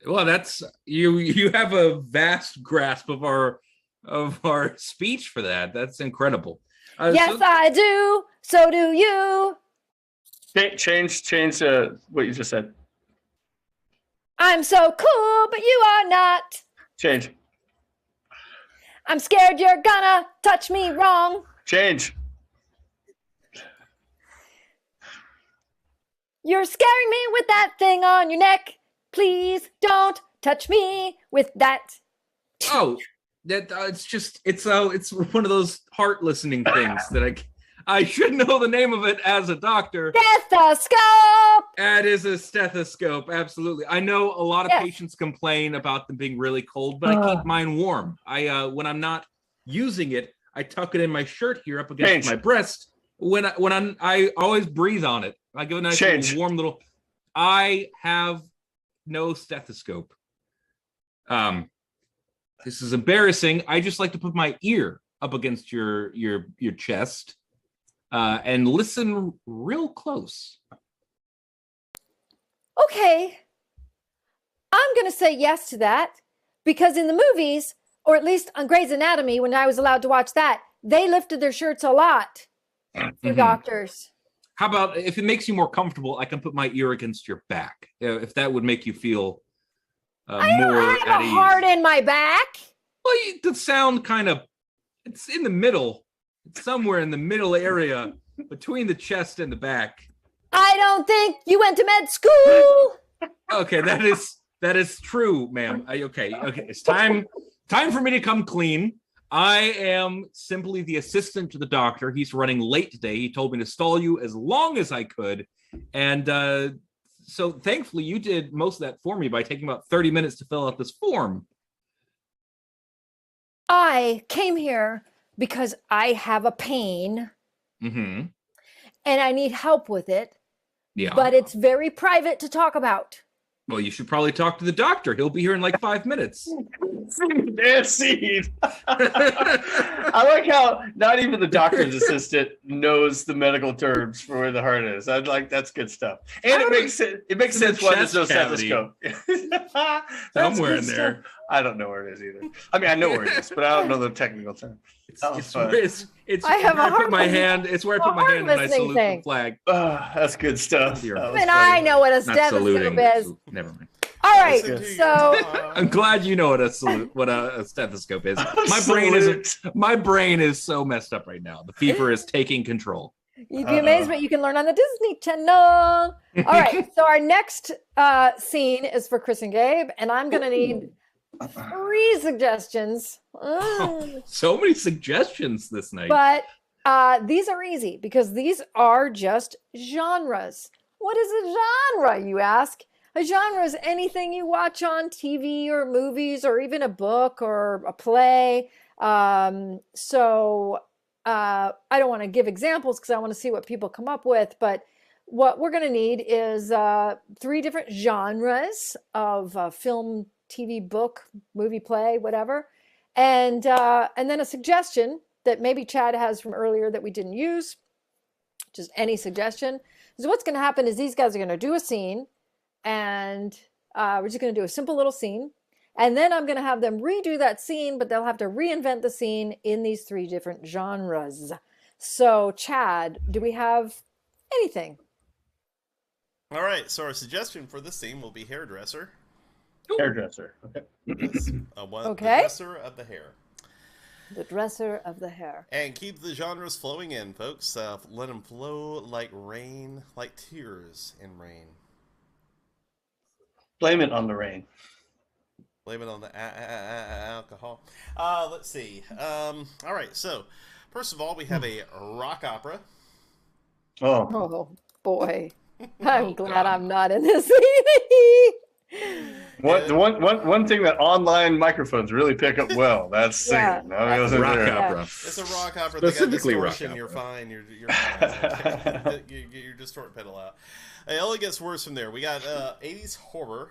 Well, that's you have a vast grasp of our speech for that. That's incredible. Yes, I do. So do you. Change what you just said. I'm so cool, but you are not. Change. I'm scared you're gonna touch me wrong. Change. You're scaring me with that thing on your neck. Please don't touch me with that. Oh, that it's one of those heart listening things that I should know the name of it as a doctor. Stethoscope. That is a stethoscope, absolutely. I know a lot of patients complain about them being really cold, but I keep mine warm. When I'm not using it, I tuck it in my shirt here up against my breast. I always breathe on it. I give a nice little warm little. I have no stethoscope. This is embarrassing. I just like to put my ear up against your chest and listen real close. Okay. I'm going to say yes to that because in the movies, or at least on Grey's Anatomy, when I was allowed to watch that, they lifted their shirts a lot for doctors. How about if it makes you more comfortable, I can put my ear against your back, if that would make you feel more at ease. I have a heart in my back. Well, the sound it's in the middle. It's somewhere in the middle area between the chest and the back. I don't think you went to med school. Okay, that is true, ma'am. Okay. It's time for me to come clean. I am simply the assistant to the doctor. He's running late today. He told me to stall you as long as I could. And so thankfully you did most of that for me by taking about 30 minutes to fill out this form. I came here because I have a pain. Mm-hmm. And I need help with it. Yeah. But it's very private to talk about. Well, you should probably talk to the doctor. He'll be here in like 5 minutes. I like how not even the doctor's assistant knows the medical terms for where the heart is. I'm like, that's good stuff. And it makes sense why there's no stethoscope. Somewhere in there. Stuff. I don't know where it is either. I mean, I know where it is, but I don't know the technical term. It's where I put my hand when I salute the flag. That's good stuff. And I know what a stethoscope is. Never mind. All right, so I'm glad you know what a stethoscope is. My brain is so messed up right now. The fever is taking control. You'd be amazed what you can learn on the Disney Channel. All right, so our next scene is for Chris and Gabe, and I'm gonna need 3 suggestions. So many suggestions this night. But these are easy because these are just genres. What is a genre, you ask? A genre is anything you watch on TV or movies or even a book or a play. So I don't want to give examples because I want to see what people come up with. But what we're going to need is 3 different genres of film, TV, book, movie, play, whatever. And then a suggestion that maybe Chad has from earlier that we didn't use. Just any suggestion. So what's going to happen is these guys are going to do a scene. And we're just going to do a simple little scene. And then I'm going to have them redo that scene, but they'll have to reinvent the scene in these 3 different genres. So, Chad, do we have anything? All right, so our suggestion for this theme will be hairdresser. Hairdresser. Okay. Yes, the Okay. dresser of the hair. The dresser of the hair. And keep the genres flowing in, folks. Let them flow like rain, like tears in rain. Blame it on the rain. Blame it on the alcohol. Let's see. All right, so first of all, we have a rock opera. Oh, Oh boy. I'm glad I'm not in this. one thing that online microphones really pick up well. That's singing. Yeah. I wasn't Rock there. opera. It's a rock opera. Specifically They got rock distortion. opera. You're fine. You're fine. You get your distort pedal out. It only gets worse from there. We got 80s horror.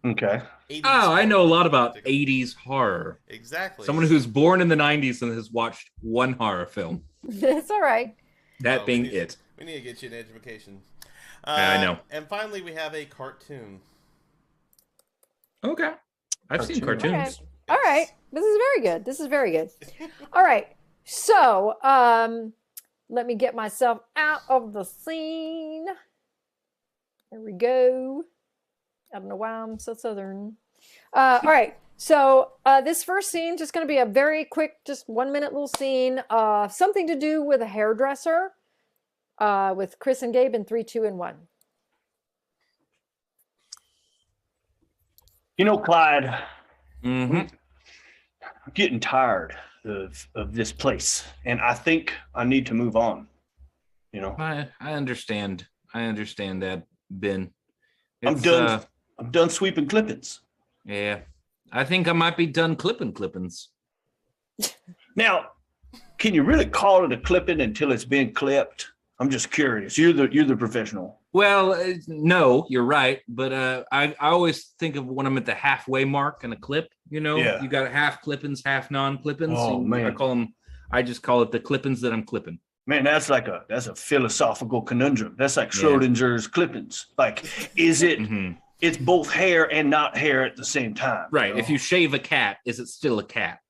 Okay. 80s Oh, I know a lot about horror. 80s horror. Exactly. Someone who's born in the 90s and has watched one horror film. It's all right. That Oh, being we need, it. We need to get you an education. Yeah, I know. And finally, we have a cartoon. Okay. I've seen Cartoon. cartoons. All right. This is very good. This is very good. All right. So, let me get myself out of the scene. There we go. I don't know why I'm so southern. All right. So, this first scene just going to be a very quick, just 1 minute little scene. Something to do with a hairdresser. With Chris and Gabe in 3, 2, and 1. You know, Clyde, Mm-hmm. I'm getting tired of this place, and I think I need to move on. You know, I understand. I understand that, Ben. I'm It's, done. I'm done sweeping clippings. Yeah. I think I might be done clippings. Now, can you really call it a clipping until it's been clipped? I'm just curious. You're the professional. Well, no, you're right. But I always think of when I'm at the halfway mark in a clip, you know, Yeah. you got half clippings, half non-clippings. Oh, man. I just call it the clippings that I'm clipping. Man, that's a philosophical conundrum. That's like Schrodinger's clippings. Like, is it? Mhm. It's both hair and not hair at the same time. Right. know? If you shave a cat, is it still a cat?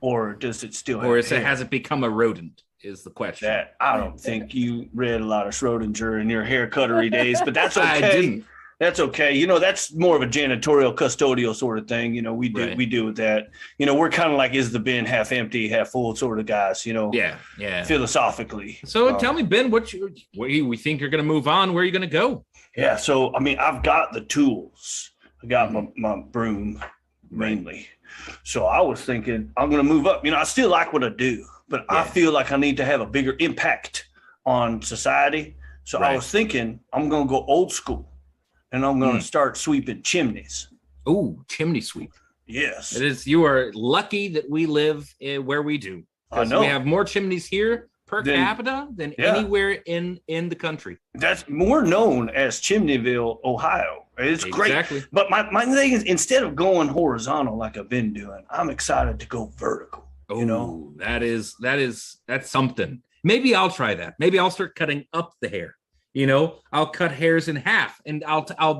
or does it still have Or hair? has it become a rodent? Is the question. That I don't think you read a lot of Schrodinger in your hair cuttery days, but that's I okay. didn't. That's okay. You know, that's more of a janitorial, custodial sort of thing. You know, we do with that. You know, we're kind of like, is the bin half empty, half full sort of guys, you know, Yeah. philosophically. So tell me, Ben, what we think you're going to move on? Where are you going to go? Yeah. So, I mean, I've got the tools. I got my broom mainly. So I was thinking I'm going to move up. You know, I still like what I do, but I feel like I need to have a bigger impact on society. So I was thinking I'm going to go old school. And I'm going to start sweeping chimneys. Oh, chimney sweep. Yes. It is. You are lucky that we live where we do. I know. We have more chimneys here per capita than anywhere in the country. That's more known as Chimneyville, Ohio. It's Exactly. great. But my thing is, instead of going horizontal like I've been doing, I'm excited to go vertical. Oh, you know? that's something. Maybe I'll try that. Maybe I'll start cutting up the hair. You know, I'll cut hairs in half, and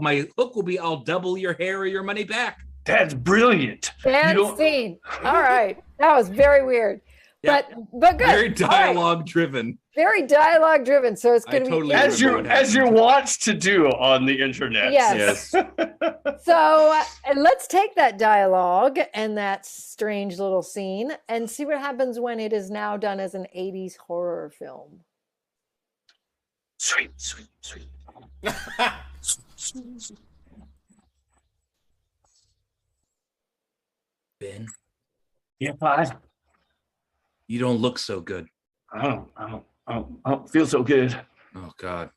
my hook will be, I'll double your hair or your money back. That's brilliant. And scene. All right, that was very weird, but good. Very dialogue driven. Very dialogue driven. So it's going to be as you're wants to do on the internet. Yes. So let's take that dialogue and that strange little scene and see what happens when it is now done as an 80s horror film. Sweet, sweet, sweet. Ben. Yeah, Clyde. You don't look so good. I don't feel so good. Oh God.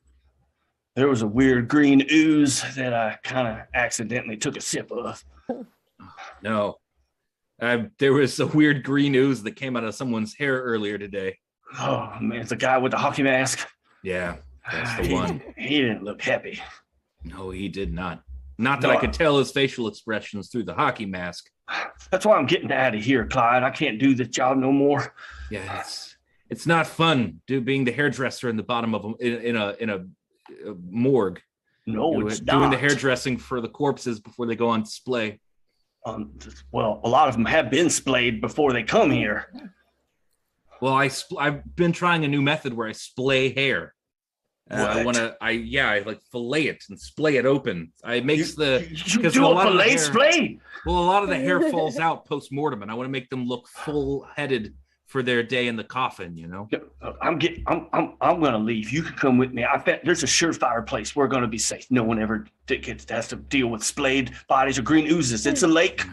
There was a weird green ooze that I kind of accidentally took a sip of. No. There was a weird green ooze that came out of someone's hair earlier today. Oh man, it's the guy with the hockey mask. Yeah, that's the one. He didn't look happy. No, he did not. Not that I could tell his facial expressions through the hockey mask. That's why I'm getting out of here, Clyde. I can't do this job no more. Yeah, it's not fun, being the hairdresser in the bottom of in a morgue. No, it's doing not. the hairdressing for the corpses before they go on display. Well, a lot of them have been splayed before they come here. Well, I've been trying a new method where I splay hair. I like fillet it and splay it open. I makes you do a fillet splay. Well, a lot of the hair falls out post mortem, and I want to make them look full headed for their day in the coffin. You know. I'm gonna leave. You can come with me. I bet there's a surefire place. We're gonna be safe. No one ever has to deal with splayed bodies or green oozes. It's a lake.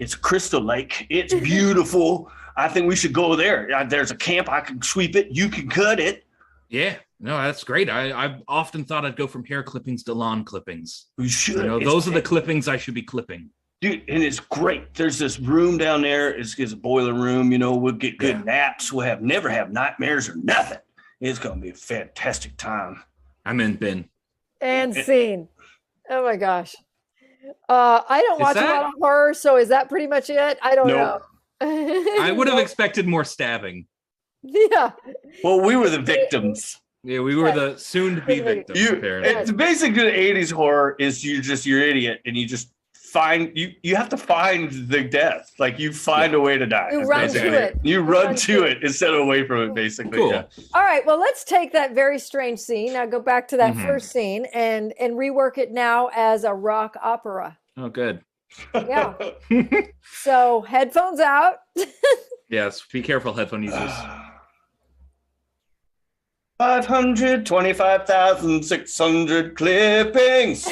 It's a crystal lake. It's beautiful. I think we should go there. There's a camp. I can sweep it. You can cut it. Yeah. No, that's great. I've often thought I'd go from hair clippings to lawn clippings. We should. Those are the clippings I should be clipping. Dude, and it's great. There's this room down there. It's a boiler room. We'll get good naps. We'll never have nightmares or nothing. It's going to be a fantastic time. I'm in, Ben. And scene. Oh, my gosh. I don't watch a lot of horror, so is that pretty much it? I don't know. I would have expected more stabbing. Yeah. Well, we were the victims. Yeah, we were the soon-to-be victims, apparently. It's basically the 80s horror is you're idiot, and you just you have to find the death. Like, you find a way to die. You run to it. You run to it instead of away from it, basically. Cool. Yeah. All right, well, let's take that very strange scene. Now go back to that first scene and rework it now as a rock opera. Oh, good. Yeah. So headphones out. Yes, be careful, headphone users. 525,600 clippings.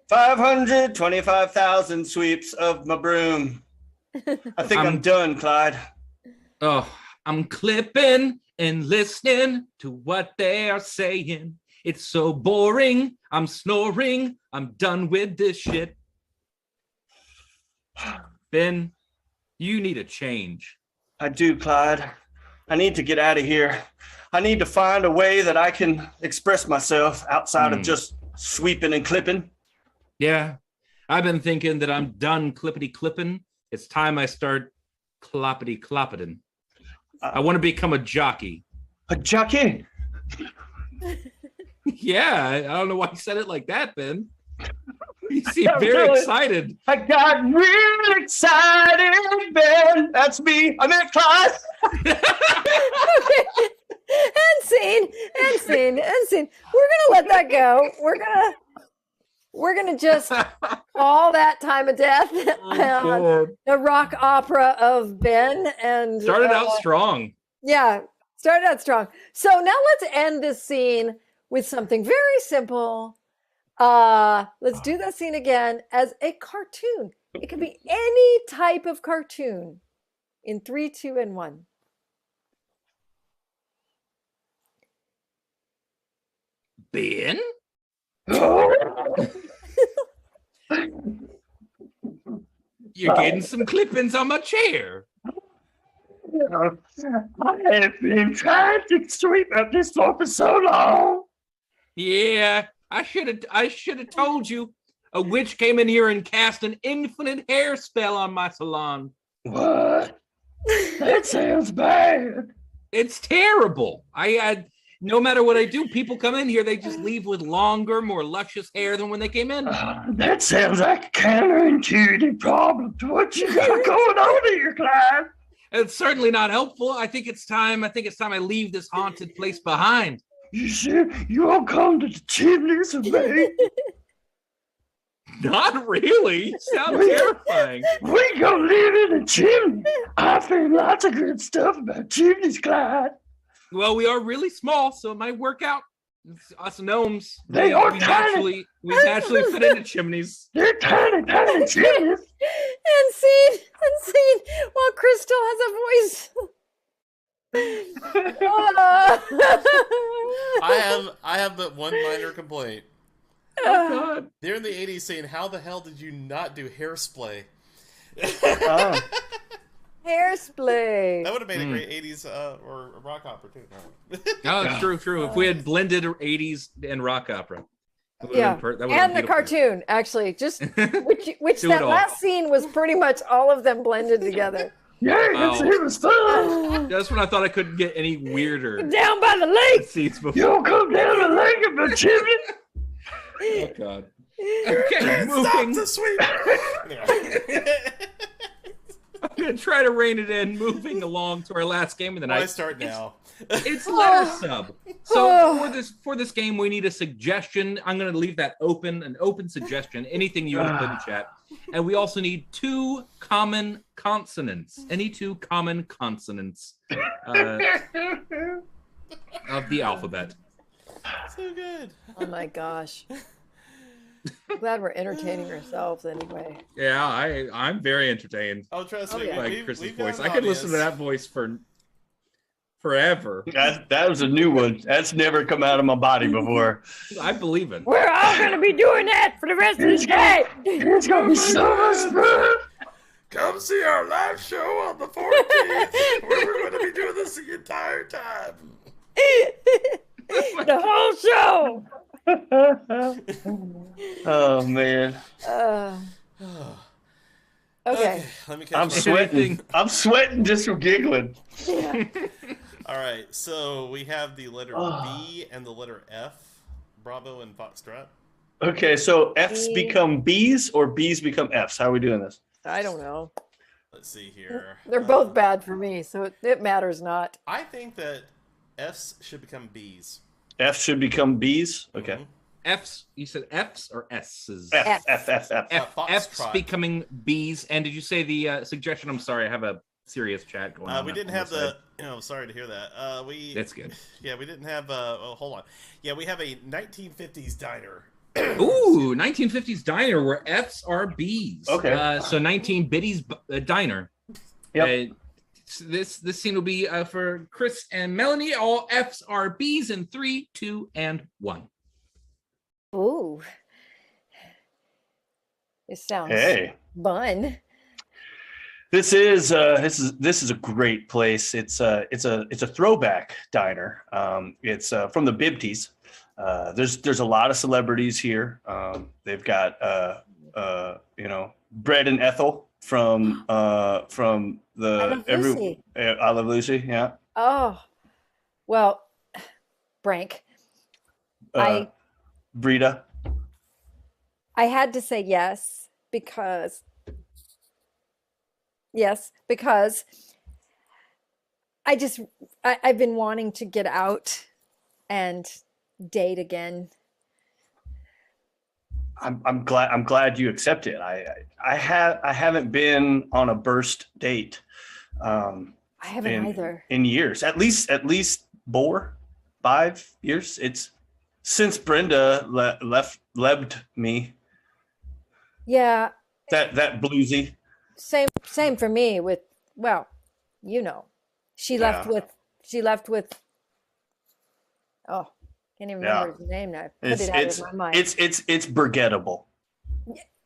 525,000 sweeps of my broom. I think I'm done, Clyde. Oh, I'm clipping and listening to what they are saying. It's so boring. I'm snoring. I'm done with this shit. Ben, you need a change. I do, Clyde. I need to get out of here. I need to find a way that I can express myself outside of just sweeping and clipping. Yeah, I've been thinking that I'm done clippity clipping. It's time I start cloppity cloppeting. I want to become a jockey. A jockey? Yeah, I don't know why you said it like that, Ben. You seem very excited. I got real excited, Ben. That's me. I'm in class. And scene. We're gonna let that go. We're gonna just call that time of death the rock opera of Ben. And started out strong. Yeah, started out strong. So now let's end this scene with something very simple. Let's do that scene again as a cartoon. It could be any type of cartoon. In 3, 2, and 1. Ben? You're getting some clippings on my chair. I have been trying to sweep up this floor for so long. Yeah, I should have told you. A witch came in here and cast an infinite hair spell on my salon. What? That sounds bad. It's terrible. No matter what I do, people come in here, they just leave with longer, more luscious hair than when they came in. That sounds like a counterintuitive problem to what you got going on here, Clyde. It's certainly not helpful. I think it's time I leave this haunted place behind. You sure you won't come to the chimneys with me? Not really. You sound terrifying. We gonna live in a chimney. I've heard lots of good stuff about chimneys, Clyde. Well, we are really small, so it might work out. It's us gnomes. We naturally fit into chimneys. They're tiny chimneys. And scene. While Crystal has a voice. I have but one minor complaint. Oh God! During the '80s scene, how the hell did you not do hairspray? Hairspray. That would have made a great '80s or rock opera too. Oh, true. If we had blended '80s and rock opera, and the cartoon actually, just which that last scene was pretty much all of them blended together. Yeah, it was fun. That's when I thought I couldn't get any weirder. Down by the lake. You don't come down the lake of the chimney. Oh God. Okay, Stop the sweep. gonna try to rein it in, moving along to our last game of the night. Why start now? It's letter sub. So for this game, we need a suggestion. I'm gonna leave that open, an open suggestion. Anything you want to put in chat. And we also need 2 common consonants. Any 2 common consonants of the alphabet. So good. Oh my gosh. I'm glad we're entertaining ourselves anyway. Yeah, I'm very entertained Oh, trust Oh, me. yeah. by We've Chris's got voice. an I could listen to audience. that voice for forever. That was a new one. That's never come out of my body before. I believe it. We're all gonna be doing that for the rest of the day. It's gonna be so much fun. Come see our live show on the 14th, where we're going to be doing this the entire time. The whole show. Oh man, Okay. Let me catch I'm my- sweating. I'm sweating just from giggling. Yeah. All right, so we have the letter B and the letter F. Bravo and Foxtrot. Okay, so F's B. become B's or B's become F's. How are we doing this? I don't know. Let's see here. They're both bad for me, so it matters not. I think that F's should become B's. F should become B's. Okay. Mhm. F's. You said F's or S's? F F F F. F's Foxtrot. becoming B's. And did you say the suggestion? I'm sorry, I have a serious chat going on. We didn't on have this side. sorry to hear that. That's good. Yeah, we didn't have. Oh, hold on. Yeah, we have a 1950s diner. Ooh, 1950s diner where F's are B's. Okay. So 19 Biddy's diner. Yep. So this scene will be for Chris and Melanie. All F's are B's in 3, 2, and 1. Ooh. It sounds Hey, fun. this is a great place. It's a throwback diner. It's from the Bibties. There's a lot of celebrities here. They've got Brett and Ethel from the I Love Lucy. I Love Lucy. Yeah. Oh, well, Brank, Brita. I had to say yes because I've been wanting to get out and date again. I'm glad you accept it. I haven't been on a burst date I haven't either. in years. At least 4-5 years. It's since Brenda left me. Yeah, That bluesy. same for me with, well, she left Yeah. with oh, can't even remember his name now. I put it out of my mind. It's forgettable.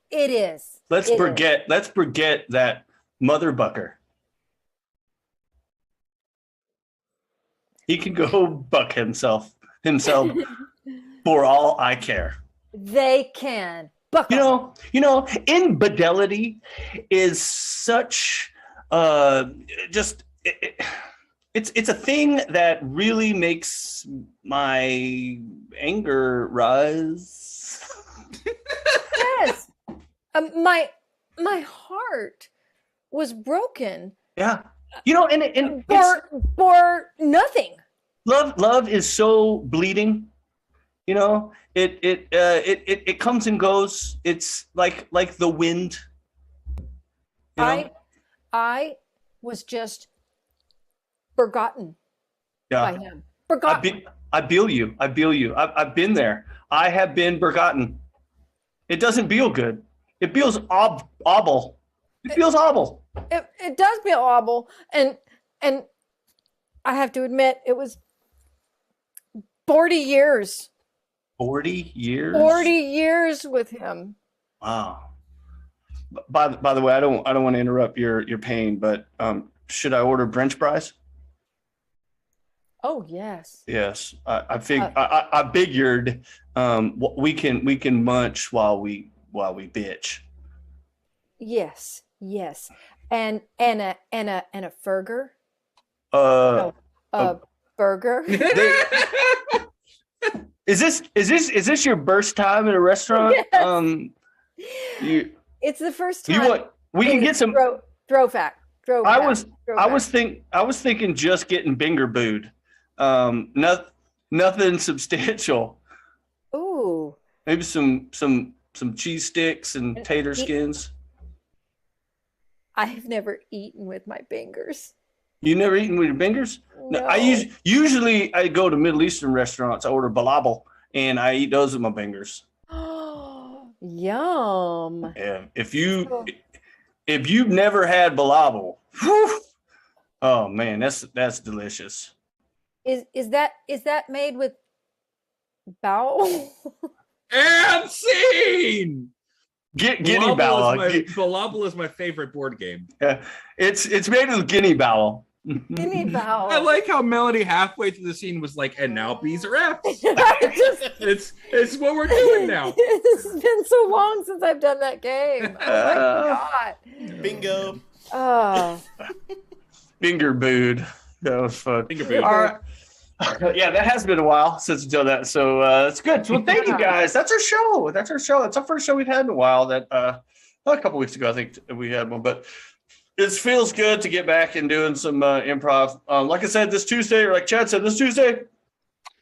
It is. Let's It is. forget that mother bucker. He can go buck himself for all I care. They can. Buckle. Infidelity is such it's a thing that really makes my anger rise. Yes. My heart was broken Yeah. And it's, for nothing. love is so bleeding. It comes and goes. It's like the wind. I was just forgotten by him. Forgotten. I feel you. I've been there. I have been forgotten. It doesn't feel good. It feels awful. It feels awful. It does feel awful, and I have to admit it was 40 years. 40 years. 40 years with him. Wow. By the way, I don't want to interrupt your pain, but should I order French fries? Oh yes. Yes. I figured we can munch while we bitch. Yes. And a burger. Uh, A burger. Is this your first time at a restaurant? Yes. You It's the first you time. want we can get some throwback. I was thinking just getting Binger booed. Nothing substantial. Ooh. Maybe some cheese sticks and tater skins. I've never eaten with my fingers. You never eaten with your fingers? No. Usually I go to Middle Eastern restaurants. I order balabal and I eat those with my fingers. Yum. Yeah. If you've never had balabal, oh man, that's delicious. Is that made with bowel? And scene. Guinea bowel. Balabal is my favorite board game. Yeah, it's made with guinea bowel. Guinea bowel. I like how Melanie halfway through the scene was like, and now B's are F's. It's what we're doing now. It's been so long since I've done that game. Oh my god. Bingo. Oh. Finger booed. That was fun. Finger booed. All right. Yeah, that has been a while since we've done that, so it's good. Well, thank you guys. That's our show. That's our first show we've had in a while. That a couple weeks ago, I think we had one, but it feels good to get back and doing some improv. Like I said, this Tuesday, or like Chad said, this Tuesday,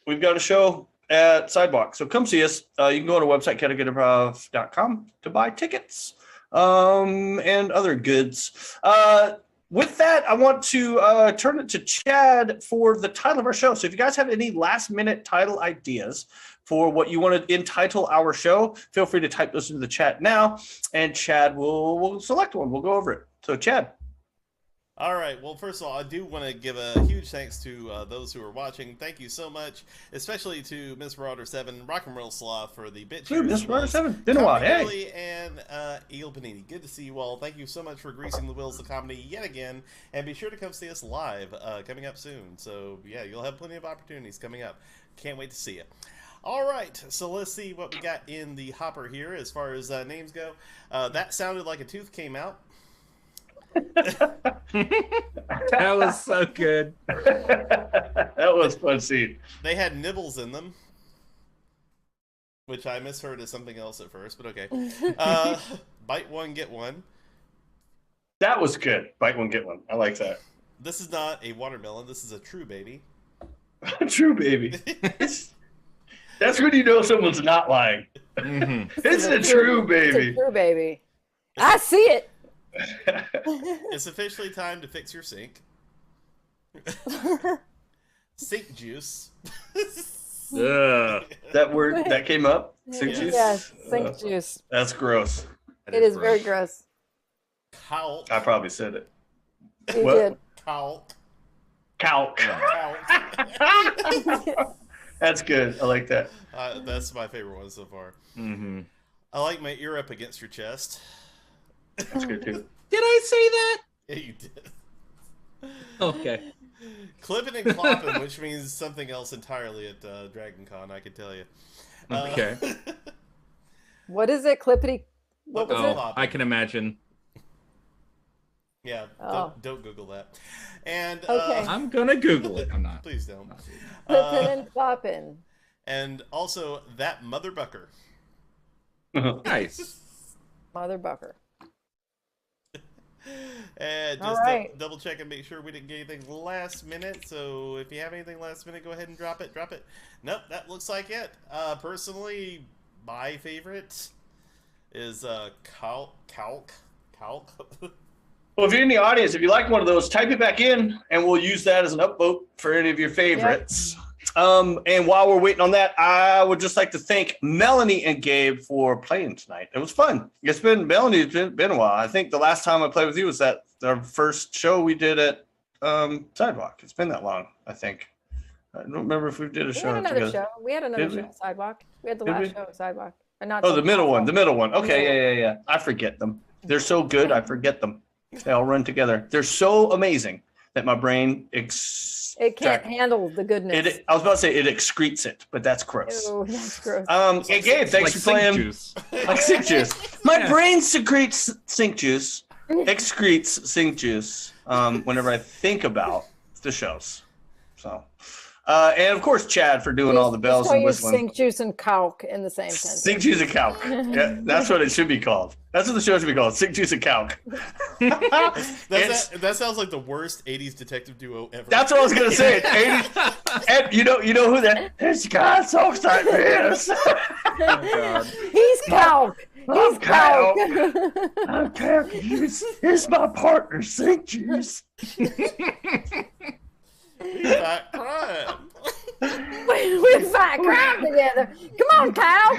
we've got a show at Sidewalk. So come see us. You can go to our website, connecticutimprov.com, to buy tickets and other goods. With that, I want to turn it to Chad for the title of our show. So if you guys have any last-minute title ideas for what you want to entitle our show, feel free to type those into the chat now, and Chad will select one. We'll go over it. So, Chad. All right. Well, first of all, I do want to give a huge thanks to those who are watching. Thank you so much, especially to Miss Marauder 7, Rock and Roll Slaw for the bit shares. Miss Marauder 7, been a while. Hey. And Eagle Panini. Good to see you all. Thank you so much for greasing the wheels of comedy yet again, and be sure to come see us live coming up soon. So yeah, you'll have plenty of opportunities coming up. Can't wait to see you. All right, so let's see what we got in the hopper here as far as names go. That sounded like a tooth came out. That was so good. That was fun scene. They had nibbles in them, which I misheard as something else at first, but okay. Bite one, get one. That was good. Bite one, get one. I like that. This is not a watermelon. This is a true baby. True baby. That's when you know someone's not lying. Mm-hmm. It's a true baby. It's a true baby. I see it. It's officially time to fix your sink. Sink juice. That word that came up? Sink juice? Yes, sink juice. That's gross. It is very gross. Cawlk. I probably said it. You did. Cawlk. Cawlk. That's good. I like that. That's my favorite one so far. Mm-hmm. I like my ear up against your chest. That's good too. Did I say that? Yeah, you did. Okay. Clipping and clopping, which means something else entirely at Dragon Con, I can tell you. Okay. What is it? Clippity? What was it? I can imagine. Yeah, don't Google that. And okay. I'm gonna Google it. I'm not. Please don't. Clipping and clopping. And also that mother bucker. Nice. Mother bucker. And just double check and make sure we didn't get anything last minute. So if you have anything last minute, go ahead and drop it. Drop it. Nope, that looks like it. Personally, my favorite is Cawlk. Well, if you're in the audience, if you like one of those, type it back in, and we'll use that as an upvote for any of your favorites. Yep. And while we're waiting on that, I would just like to thank Melanie and Gabe for playing tonight. It was fun. Melanie's been a while. I think the last time I played with you was that our first show we did at Sidewalk. It's been that long, I think. I don't remember if we did a show. We had another show at Sidewalk. We had the last show at Sidewalk. The middle one. Okay, yeah. I forget them. They're so good, I forget them. They all run together. They're so amazing that my brain it can't handle the goodness. I was about to say it excretes it, but that's gross. Oh, that's gross. Hey, Gabe, thanks for playing. Juice. Like sink juice. My brain secretes sink juice, excretes sink juice whenever I think about the shows. So, And of course, Chad for doing all the bells and Don't use whistling. Sink Juice and Cawlk in the same sentence. Sink Juice and Cawlk. Yeah, that's what it should be called. That's what the show should be called. Sink Juice and Cawlk. That sounds like the worst 80s detective duo ever. That's what I was gonna say. 80s. And you know who that? This guy talks like this. He's Cawlk. He's Cawlk. I'm Cawlk. He's my partner, Sink Juice. That crime. We fight crime together. Come on, Cawlk.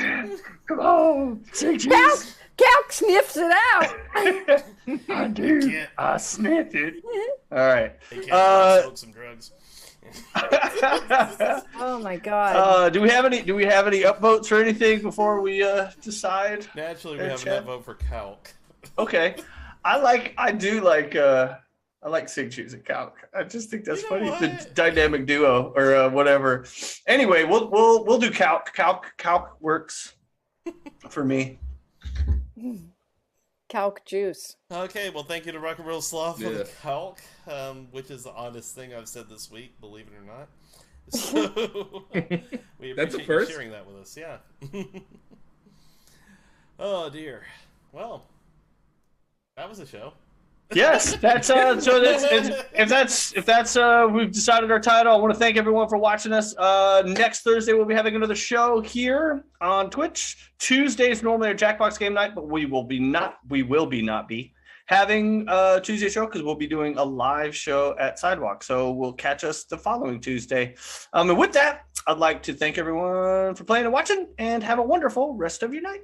Come on, Sink Juice. Cawlk sniffs it out. I do. I sniff it. All right. Hey, Ken, smoke some drugs. Oh my God. Do we have any upvotes or anything before we decide? Naturally, we have an upvote for Cawlk. Okay. I like Sink Juice and Cawlk. I just think that's funny. What? The dynamic duo or whatever. Anyway, we'll do Cawlk. Cawlk works for me. Cawlk juice. Okay, well, thank you to Rock and Roll Sloth for the Cawlk, which is the honest thing I've said this week, believe it or not. So we That's a appreciate you first. sharing that with us. Yeah. Oh dear. Well, that was a show. Yes, that's so if that's we've decided our title. I want to thank everyone for watching us. Next Thursday we'll be having another show here on Twitch. Tuesdays normally are Jackbox game night, but we will not be having a Tuesday show because we'll be doing a live show at Sidewalk. So we'll catch us the following Tuesday. And with that, I'd like to thank everyone for playing and watching, and have a wonderful rest of your night.